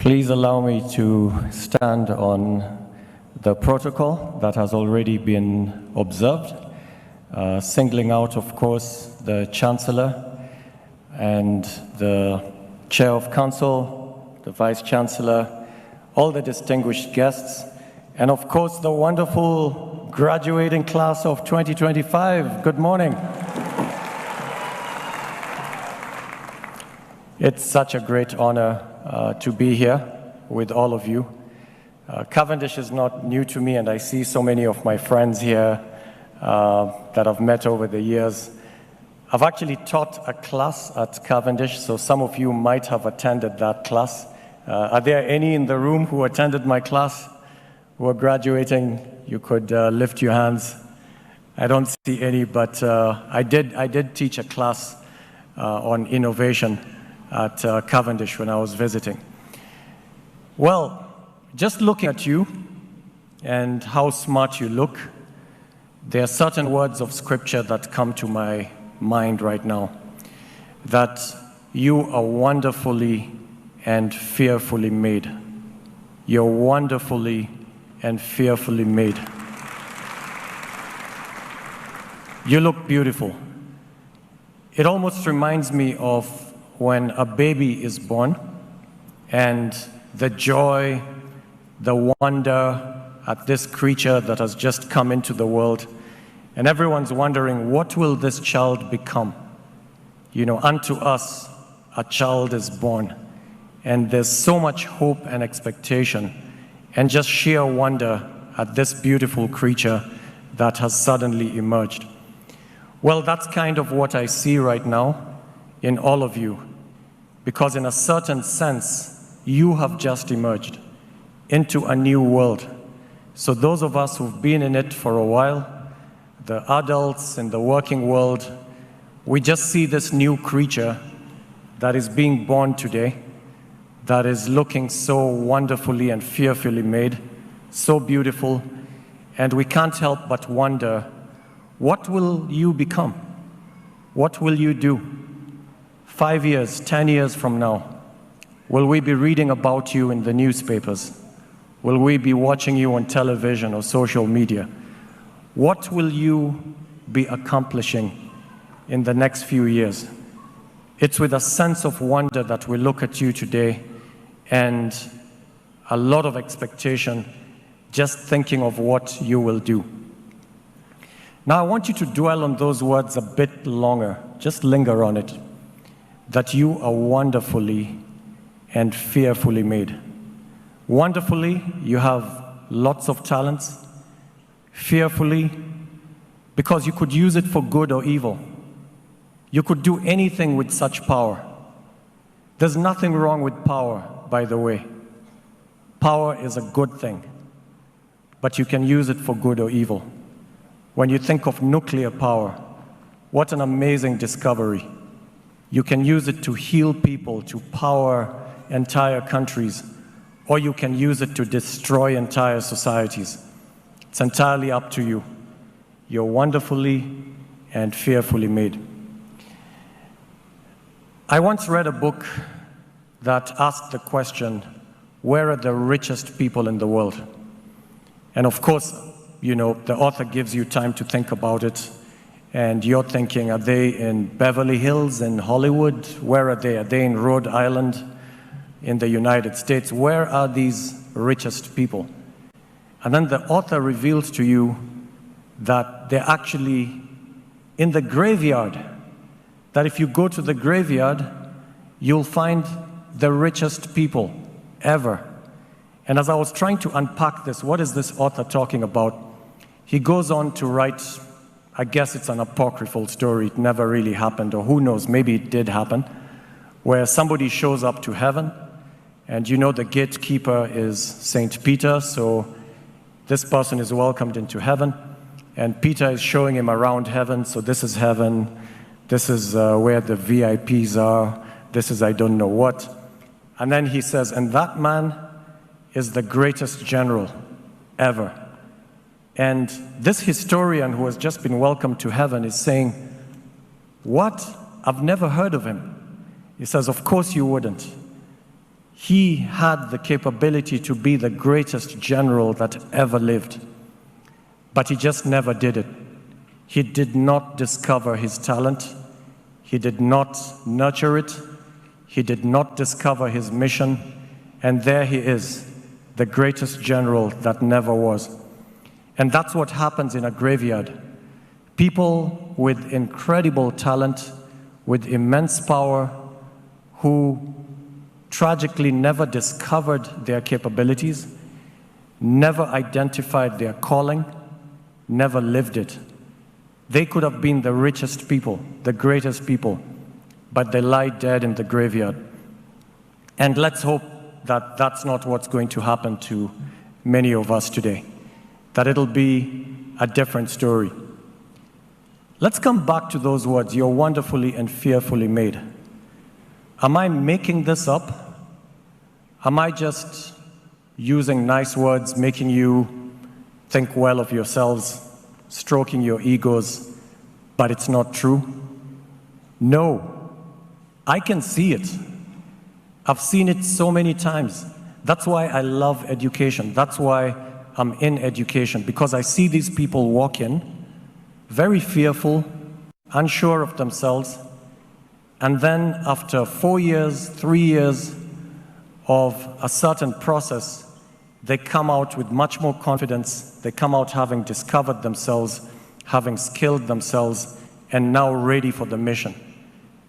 Please allow me to stand on the protocol that has already been observed, singling out, of course, the Chancellor and the Chair of Council, the Vice Chancellor, all the distinguished guests, and of course the wonderful graduating class of 2025. Good morning. It's such a great honor to be here with all of you. Cavendish is not new to me, and I see so many of my friends here that I've met over the years. I've actually taught a class at Cavendish, so some of you might have attended that class. Are there any in the room who attended my class, who are graduating? You could lift your hands. I don't see any, but I did teach a class on innovation at Cavendish when I was visiting. Well, just looking at you and how smart you look, there are certain words of scripture that come to my mind right now, that you are wonderfully and fearfully made. You're wonderfully and fearfully made. You look beautiful. It almost reminds me of when a baby is born and the joy, the wonder at this creature that has just come into the world, and everyone's wondering, what will this child become? You know, unto us a child is born, and there's so much hope and expectation and just sheer wonder at this beautiful creature that has suddenly emerged. Well, that's kind of what I see right now in all of you, because in a certain sense, you have just emerged into a new world. So those of us who've been in it for a while, the adults in the working world, we just see this new creature that is being born today, that is looking so wonderfully and fearfully made, so beautiful, and we can't help but wonder, what will you become? What will you do? 5 years, 10 years from now, will we be reading about you in the newspapers? Will we be watching you on television or social media? What will you be accomplishing in the next few years? It's with a sense of wonder that we look at you today and a lot of expectation, just thinking of what you will do. Now I want you to dwell on those words a bit longer, just linger on it, that you are wonderfully and fearfully made. Wonderfully, you have lots of talents. Fearfully, because you could use it for good or evil. You could do anything with such power. There's nothing wrong with power, by the way. Power is a good thing, but you can use it for good or evil. When you think of nuclear power, what an amazing discovery. You can use it to heal people, to power entire countries, or you can use it to destroy entire societies. It's entirely up to you. You're wonderfully and fearfully made. I once read a book that asked the question, where are the richest people in the world? And of course, you know, the author gives you time to think about it, and you're thinking, are they in Beverly Hills, in Hollywood? Where are they? Are they in Rhode Island, in the United States? Where are these richest people? And then the author reveals to you that they're actually in the graveyard. That if you go to the graveyard, you'll find the richest people ever. And as I was trying to unpack this, what is this author talking about? He goes on to write, I guess it's an apocryphal story, it never really happened, or who knows, maybe it did happen, where somebody shows up to heaven, and you know the gatekeeper is Saint Peter, so this person is welcomed into heaven, and Peter is showing him around heaven, so this is heaven, this is where the VIPs are, this is I don't know what. And then he says, and that man is the greatest general ever. And this historian who has just been welcomed to heaven is saying, what? I've never heard of him. He says, of course you wouldn't. He had the capability to be the greatest general that ever lived, but he just never did it. He did not discover his talent. He did not nurture it. He did not discover his mission. And there he is, the greatest general that never was. And that's what happens in a graveyard. People with incredible talent, with immense power, who tragically never discovered their capabilities, never identified their calling, never lived it. They could have been the richest people, the greatest people, but they lie dead in the graveyard. And let's hope that that's not what's going to happen to many of us today, that it'll be a different story. Let's come back to those words, "You're wonderfully and fearfully made." Am I making this up? Am I just using nice words, making you think well of yourselves, stroking your egos, but it's not true? No, I can see it. I've seen it so many times. That's why I love education. That's why I'm in education, because I see these people walk in, very fearful, unsure of themselves, and then after 4 years, 3 years of a certain process, they come out with much more confidence. They come out having discovered themselves, having skilled themselves, and now ready for the mission.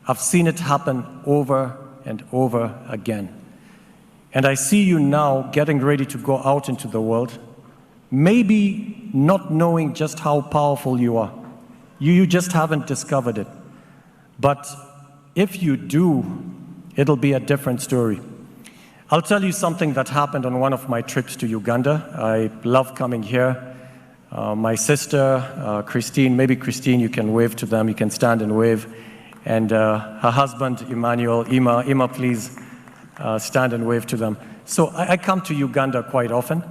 I've seen it happen over and over again. And I see you now getting ready to go out into the world, maybe not knowing just how powerful you are. You just haven't discovered it. But if you do, it'll be a different story. I'll tell you something that happened on one of my trips to Uganda. I love coming here. My sister, Christine, maybe Christine, you can wave to them, you can stand and wave. And her husband, Emmanuel, Ima, please stand and wave to them. So I come to Uganda quite often.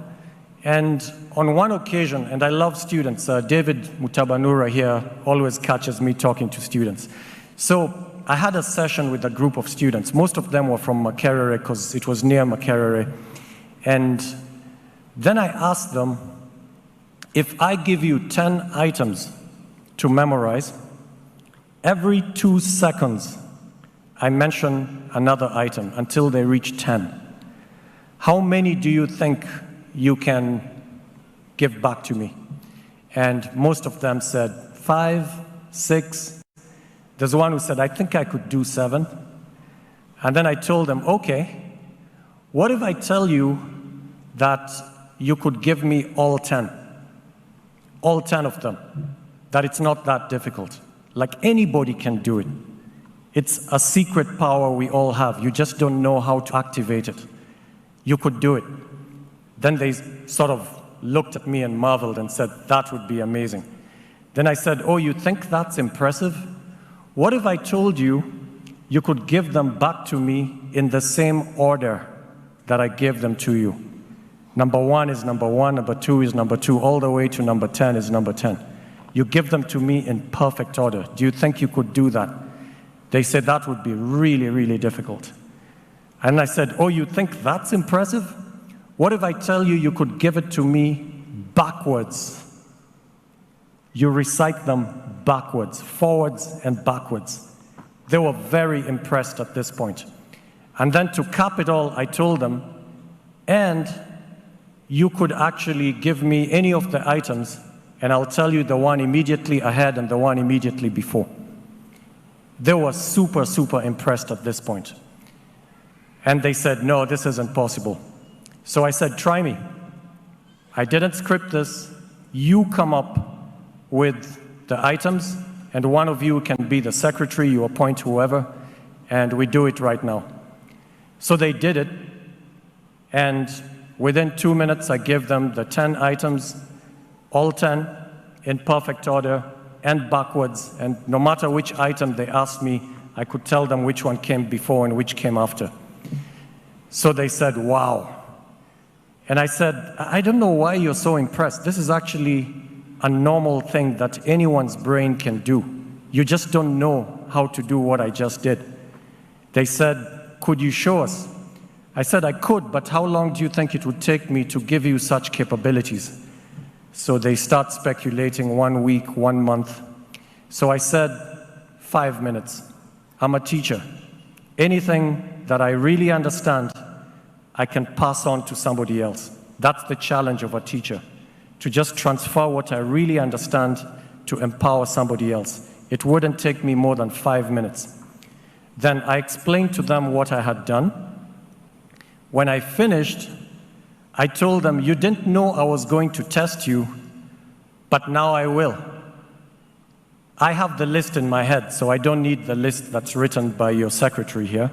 And on one occasion, and I love students, David Mutabanura here always catches me talking to students. So I had a session with a group of students. Most of them were from Makerere because it was near Makerere. And then I asked them, if I give you 10 items to memorize, every 2 seconds I mention another item until they reach 10. How many do you think you can give back to me? And most of them said 5, 6. There's one who said, I think I could do 7. And then I told them, okay, what if I tell you that you could give me all 10? All 10 of them. That it's not that difficult. Like anybody can do it. It's a secret power we all have. You just don't know how to activate it. You could do it. Then they sort of looked at me and marveled and said, that would be amazing. Then I said, oh, you think that's impressive? What if I told you you could give them back to me in the same order that I gave them to you? Number 1 is number 1, number 2 is number 2, all the way to number 10 is number 10. You give them to me in perfect order. Do you think you could do that? They said that would be really, really difficult. And I said, oh, you think that's impressive? What if I tell you you could give it to me backwards? You recite them backwards, forwards and backwards. They were very impressed at this point. And then to cap it all, I told them, and you could actually give me any of the items, and I'll tell you the one immediately ahead and the one immediately before. They were super, super impressed at this point. And they said, no, this isn't possible. So I said, try me. I didn't script this. You come up with the items, and one of you can be the secretary, you appoint whoever, and we do it right now. So they did it, and within 2 minutes, I gave them the 10 items, all 10, in perfect order, and backwards, and no matter which item they asked me, I could tell them which one came before and which came after. So they said, wow. And I said, I don't know why you're so impressed. This is actually a normal thing that anyone's brain can do. You just don't know how to do what I just did. They said, could you show us? I said I could, but how long do you think it would take me to give you such capabilities? So they start speculating, 1 week, 1 month. So I said, 5 minutes. I'm a teacher. Anything that I really understand, I can pass on to somebody else. That's the challenge of a teacher, to just transfer what I really understand to empower somebody else. It wouldn't take me more than 5 minutes. Then I explained to them what I had done. When I finished, I told them, you didn't know I was going to test you, but now I will. I have the list in my head, so I don't need the list that's written by your secretary here.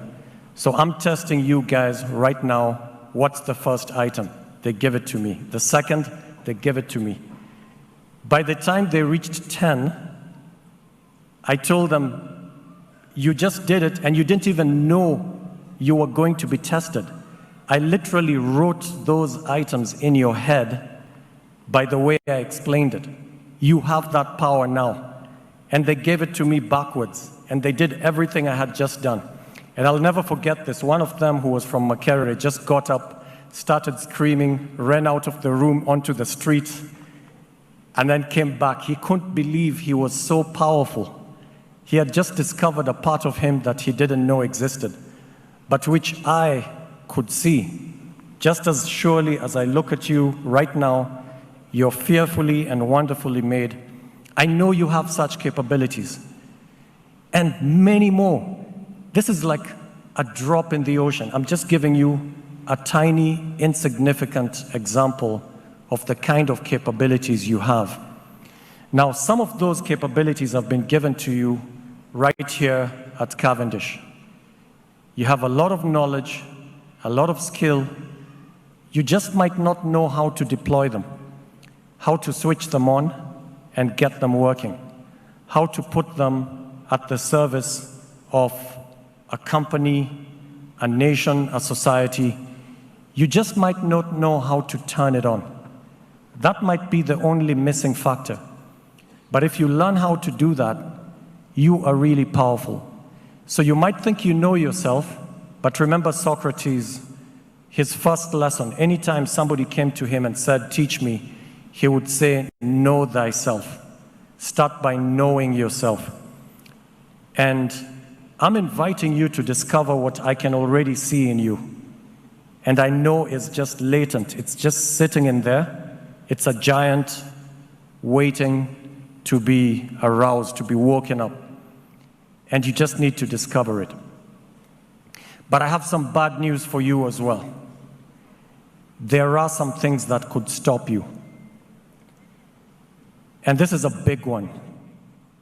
So I'm testing you guys right now. What's the first item? They give it to me. The second, they give it to me. By the time they reached 10, I told them, you just did it and you didn't even know you were going to be tested. I literally wrote those items in your head by the way I explained it. You have that power now. And they gave it to me backwards, and they did everything I had just done. And I'll never forget this. One of them, who was from Makerere, just got up, started screaming, ran out of the room onto the street, and then came back. He couldn't believe he was so powerful. He had just discovered a part of him that he didn't know existed, but which I could see. Just as surely as I look at you right now, you're fearfully and wonderfully made. I know you have such capabilities, and many more. This is like a drop in the ocean. I'm just giving you a tiny, insignificant example of the kind of capabilities you have. Now, some of those capabilities have been given to you right here at Cavendish. You have a lot of knowledge, a lot of skill. You just might not know how to deploy them, how to switch them on and get them working, how to put them at the service of a company, a nation, a society. You just might not know how to turn it on. That might be the only missing factor. But if you learn how to do that, you are really powerful. So you might think you know yourself, but remember Socrates, his first lesson, anytime somebody came to him and said, teach me, he would say, know thyself. Start by knowing yourself. And I'm inviting you to discover what I can already see in you. And I know it's just latent. It's just sitting in there. It's a giant waiting to be aroused, to be woken up. And you just need to discover it. But I have some bad news for you as well. There are some things that could stop you. And this is a big one.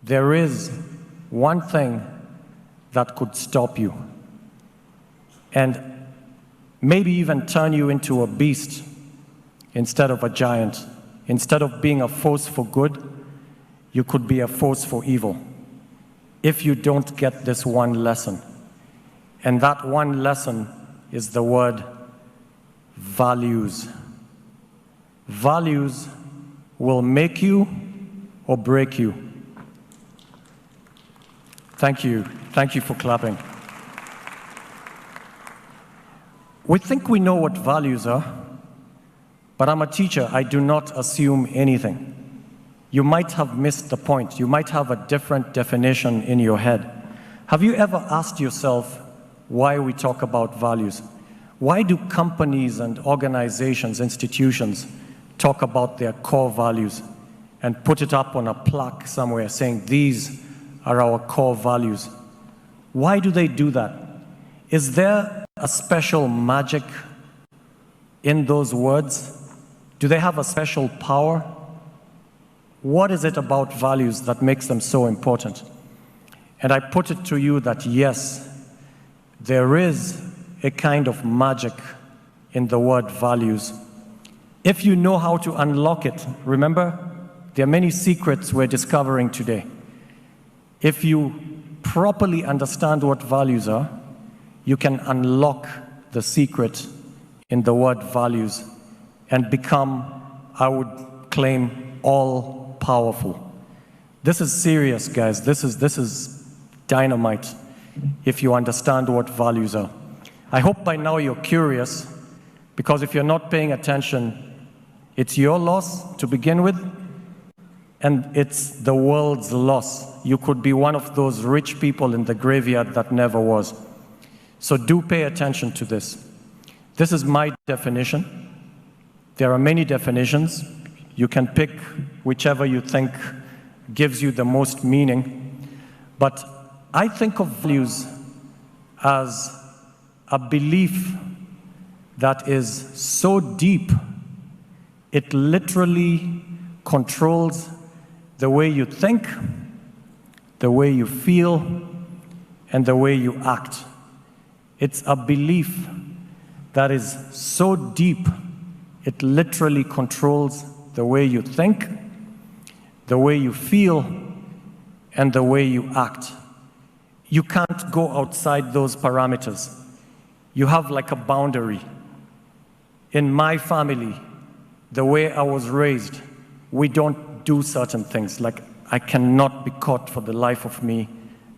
There is one thing that could stop you and maybe even turn you into a beast instead of a giant. Instead of being a force for good, you could be a force for evil if you don't get this one lesson. And that one lesson is the word values. Values will make you or break you. Thank you. Thank you for clapping. We think we know what values are, but I'm a teacher. I do not assume anything. You might have missed the point. You might have a different definition in your head. Have you ever asked yourself why we talk about values? Why do companies and organizations, institutions, talk about their core values and put it up on a plaque somewhere saying, these are our core values? Why do they do that? Is there a special magic in those words? Do they have a special power? What is it about values that makes them so important? And I put it to you that yes, there is a kind of magic in the word values. If you know how to unlock it, remember, there are many secrets we're discovering today. If you properly understand what values are, you can unlock the secret in the word values and become, I would claim, all-powerful. This is serious, guys. This is dynamite if you understand what values are. I hope by now you're curious, because if you're not paying attention, it's your loss to begin with, and it's the world's loss. You could be one of those rich people in the graveyard that never was. So do pay attention to this. This is my definition. There are many definitions. You can pick whichever you think gives you the most meaning. But I think of values as a belief that is so deep, it literally controls the way you think, the way you feel, and the way you act. It's a belief that is so deep, it literally controls the way you think, the way you feel, and the way you act. You can't go outside those parameters. You have like a boundary. In my family, the way I was raised, we don't do certain things. Like, I cannot be caught for the life of me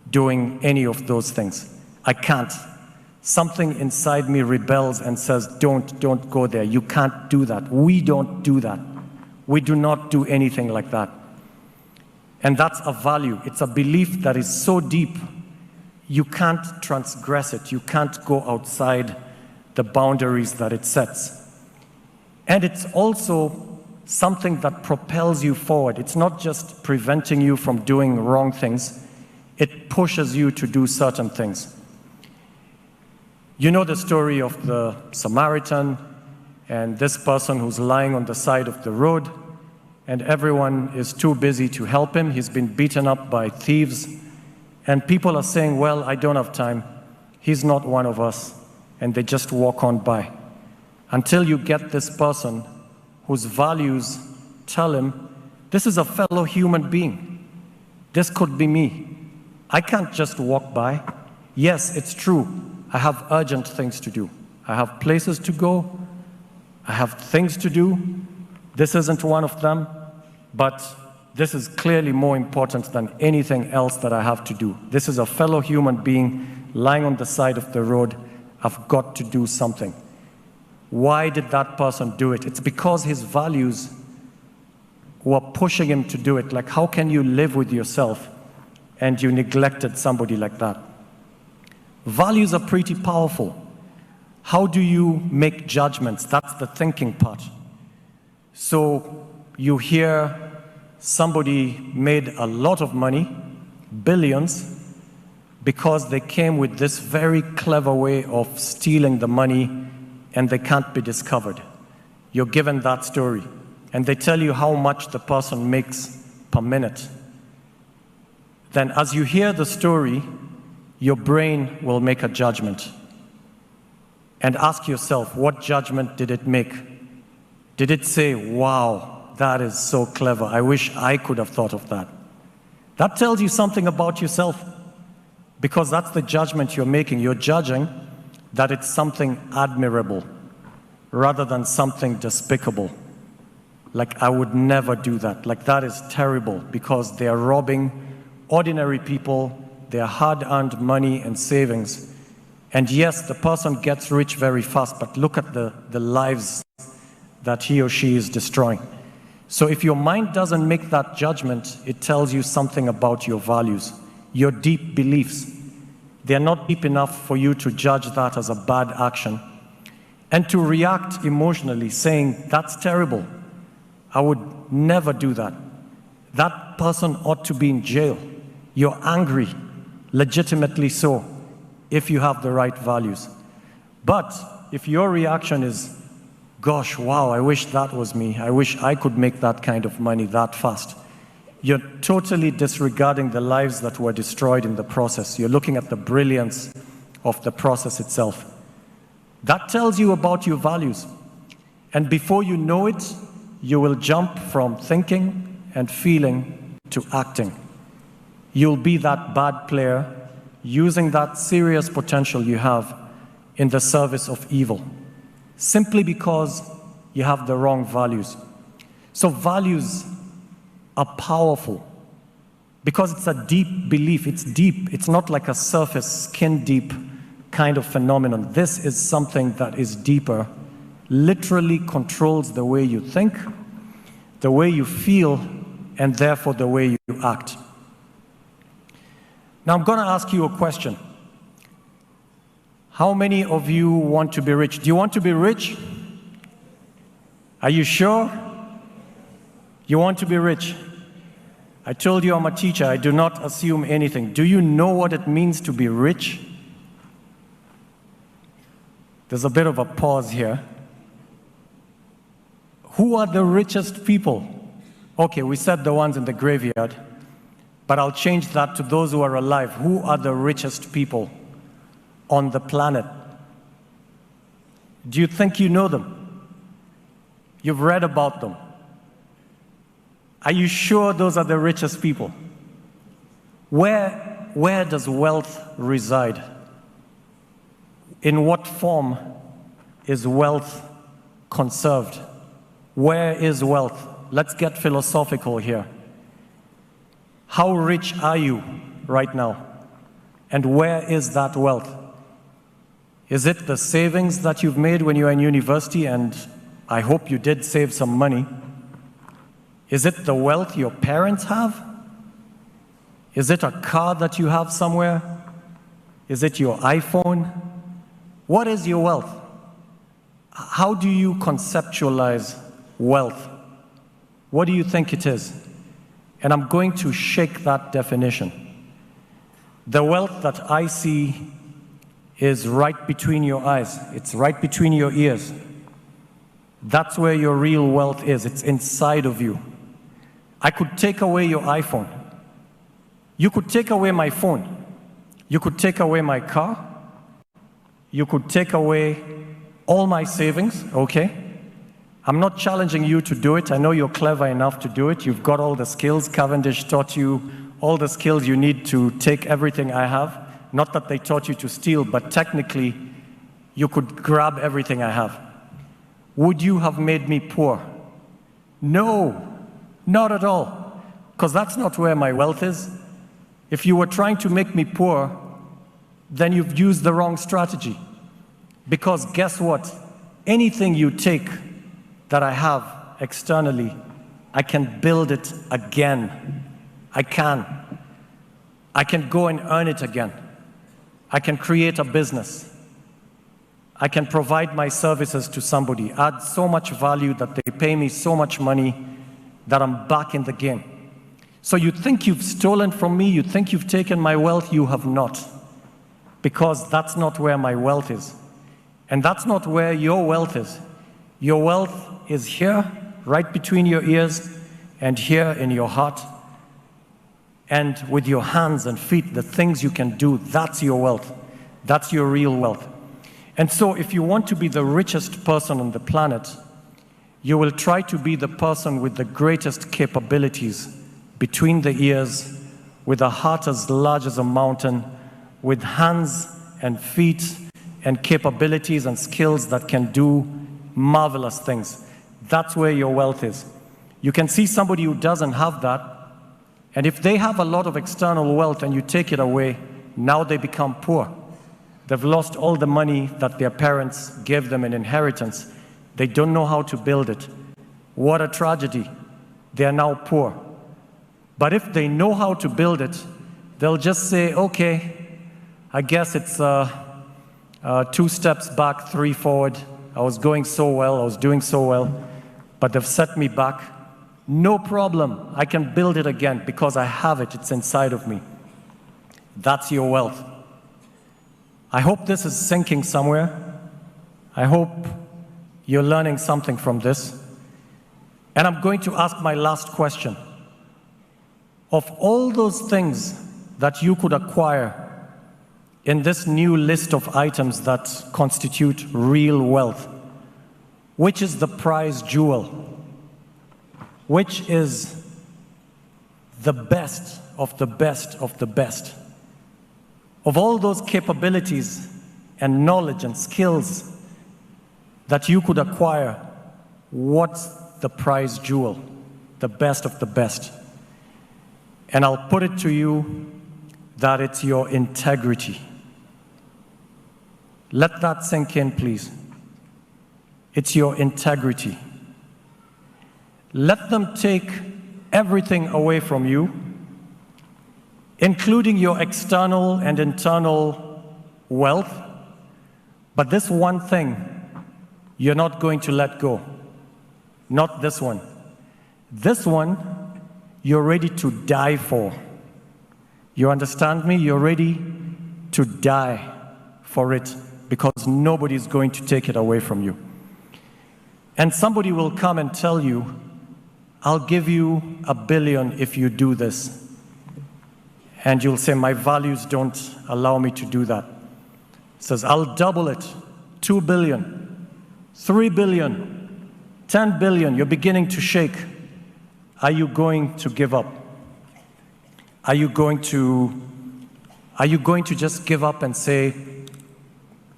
doing any of those things. I can't. Something inside me rebels and says, don't go there. You can't do that. We don't do that. We do not do anything like that. And that's a value. It's a belief that is so deep, you can't transgress it. You can't go outside the boundaries that it sets. And it's also something that propels you forward. It's not just preventing you from doing wrong things. It pushes you to do certain things. You know the story of the Samaritan and this person who's lying on the side of the road, and everyone is too busy to help him. He's been beaten up by thieves, and people are saying, well, I don't have time. He's not one of us. And they just walk on by. Until you get this person whose values tell him, this is a fellow human being. This could be me. I can't just walk by. Yes, it's true. I have urgent things to do. I have places to go. I have things to do. This isn't one of them, but this is clearly more important than anything else that I have to do. This is a fellow human being lying on the side of the road. I've got to do something. Why did that person do it? It's because his values were pushing him to do it. Like, how can you live with yourself and you neglected somebody like that? Values are pretty powerful. How do you make judgments? That's the thinking part. So you hear somebody made a lot of money, billions, because they came with this very clever way of stealing the money, and they can't be discovered. You're given that story, and they tell you how much the person makes per minute. Then as you hear the story, your brain will make a judgment. And ask yourself, what judgment did it make? Did it say, wow, that is so clever, I wish I could have thought of that? That tells you something about yourself, because that's the judgment you're making. You're judging that it's something admirable rather than something despicable. Like, I would never do that. Like, that is terrible, because they are robbing ordinary people, their hard-earned money and savings. And yes, the person gets rich very fast, but look at the lives that he or she is destroying. So if your mind doesn't make that judgment, it tells you something about your values, your deep beliefs. They're not deep enough for you to judge that as a bad action and to react emotionally, saying, that's terrible. I would never do that. That person ought to be in jail. You're angry, legitimately so, if you have the right values. But if your reaction is, gosh, wow, I wish that was me. I wish I could make that kind of money that fast. You're totally disregarding the lives that were destroyed in the process. You're looking at the brilliance of the process itself. That tells you about your values. And before you know it, you will jump from thinking and feeling to acting. You'll be that bad player using that serious potential you have in the service of evil, simply because you have the wrong values. So values are powerful because it's a deep belief. It's deep. It's not like a surface, skin deep kind of phenomenon. This is something that is deeper, literally controls the way you think, the way you feel, and therefore the way you act. Now I'm going to ask you a question. How many of you want to be rich? Do you want to be rich? Are you sure? You want to be rich? I told you I'm a teacher. I do not assume anything. Do you know what it means to be rich? There's a bit of a pause here. Who are the richest people? Okay, we said the ones in the graveyard, but I'll change that to those who are alive. Who are the richest people on the planet? Do you think you know them? You've read about them. Are you sure those are the richest people? Where does wealth reside? In what form is wealth conserved? Where is wealth? Let's get philosophical here. How rich are you right now? And where is that wealth? Is it the savings that you've made when you were in university, and I hope you did save some money? Is it the wealth your parents have? Is it a car that you have somewhere? Is it your iPhone? What is your wealth? How do you conceptualize wealth? What do you think it is? And I'm going to shake that definition. The wealth that I see is right between your eyes. It's right between your ears. That's where your real wealth is. It's inside of you. I could take away your iPhone. You could take away my phone. You could take away my car. You could take away all my savings, okay? I'm not challenging you to do it. I know you're clever enough to do it. You've got all the skills. Cavendish taught you all the skills you need to take everything I have. Not that they taught you to steal, but technically, you could grab everything I have. Would you have made me poor? No, not at all, because that's not where my wealth is. If you were trying to make me poor, then you've used the wrong strategy. Because guess what? Anything you take that I have externally, I can build it again. I can go and earn it again. I can create a business. I can provide my services to somebody, add so much value that they pay me so much money that I'm back in the game. So you think you've stolen from me, you think you've taken my wealth, you have not. Because that's not where my wealth is. And that's not where your wealth is. Your wealth is here, right between your ears, and here in your heart. And with your hands and feet, the things you can do, that's your wealth. That's your real wealth. And so if you want to be the richest person on the planet, you will try to be the person with the greatest capabilities between the ears, with a heart as large as a mountain, with hands and feet and capabilities and skills that can do marvelous things. That's where your wealth is. You can see somebody who doesn't have that, and if they have a lot of external wealth and you take it away, now they become poor. They've lost all the money that their parents gave them in inheritance. They don't know how to build it. What a tragedy. They are now poor. But if they know how to build it, they'll just say, okay, I guess it's 2 steps back, 3 forward. I was going so well, I was doing so well, but they've set me back. No problem, I can build it again because I have it, it's inside of me. That's your wealth. I hope this is sinking somewhere. I hope you're learning something from this. And I'm going to ask my last question. Of all those things that you could acquire in this new list of items that constitute real wealth, which is the prize jewel? Which is the best of the best of the best? Of all those capabilities and knowledge and skills that you could acquire, what's the prize jewel? The best of the best. And I'll put it to you that it's your integrity. Let that sink in, please. It's your integrity. Let them take everything away from you, including your external and internal wealth, but this one thing you're not going to let go. Not this one. This one you're ready to die for. You understand me? You're ready to die for it because nobody's going to take it away from you. And somebody will come and tell you, I'll give you $1 billion if you do this. And you'll say, my values don't allow me to do that. He says, I'll double it, 2 billion, 3 billion, 10 billion. You're beginning to shake. Are you going to give up? Are you going to just give up and say,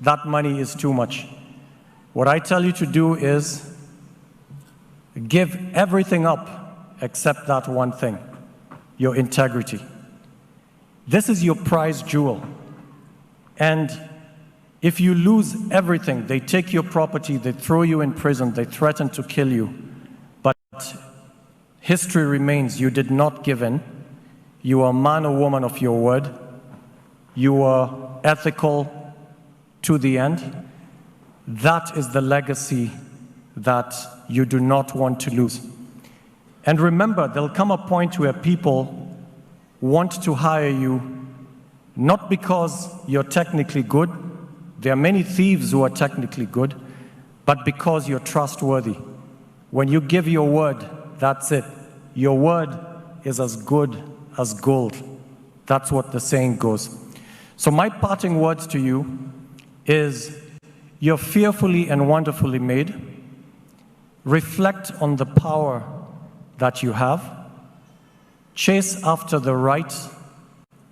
that money is too much? What I tell you to do is give everything up except that one thing, your integrity. This is your prize jewel. And if you lose everything, they take your property, they throw you in prison, they threaten to kill you. But history remains, you did not give in. You are a man or woman of your word. You are ethical to the end. That is the legacy that you do not want to lose. And remember, there'll come a point where people want to hire you not because you're technically good. There are many thieves who are technically good, but because you're trustworthy. When you give your word, that's it. Your word is as good as gold. That's what the saying goes. So my parting words to you is, you're fearfully and wonderfully made. Reflect on the power that you have. Chase after the right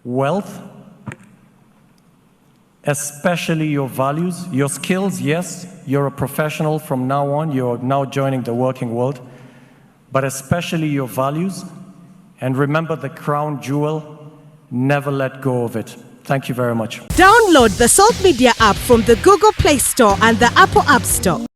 wealth, especially your values. Your skills, yes, you're a professional from now on. You're now joining the working world. But especially your values. And remember the crown jewel, never let go of it. Thank you very much. Download the Salt Media app from the Google Play Store and the Apple App Store.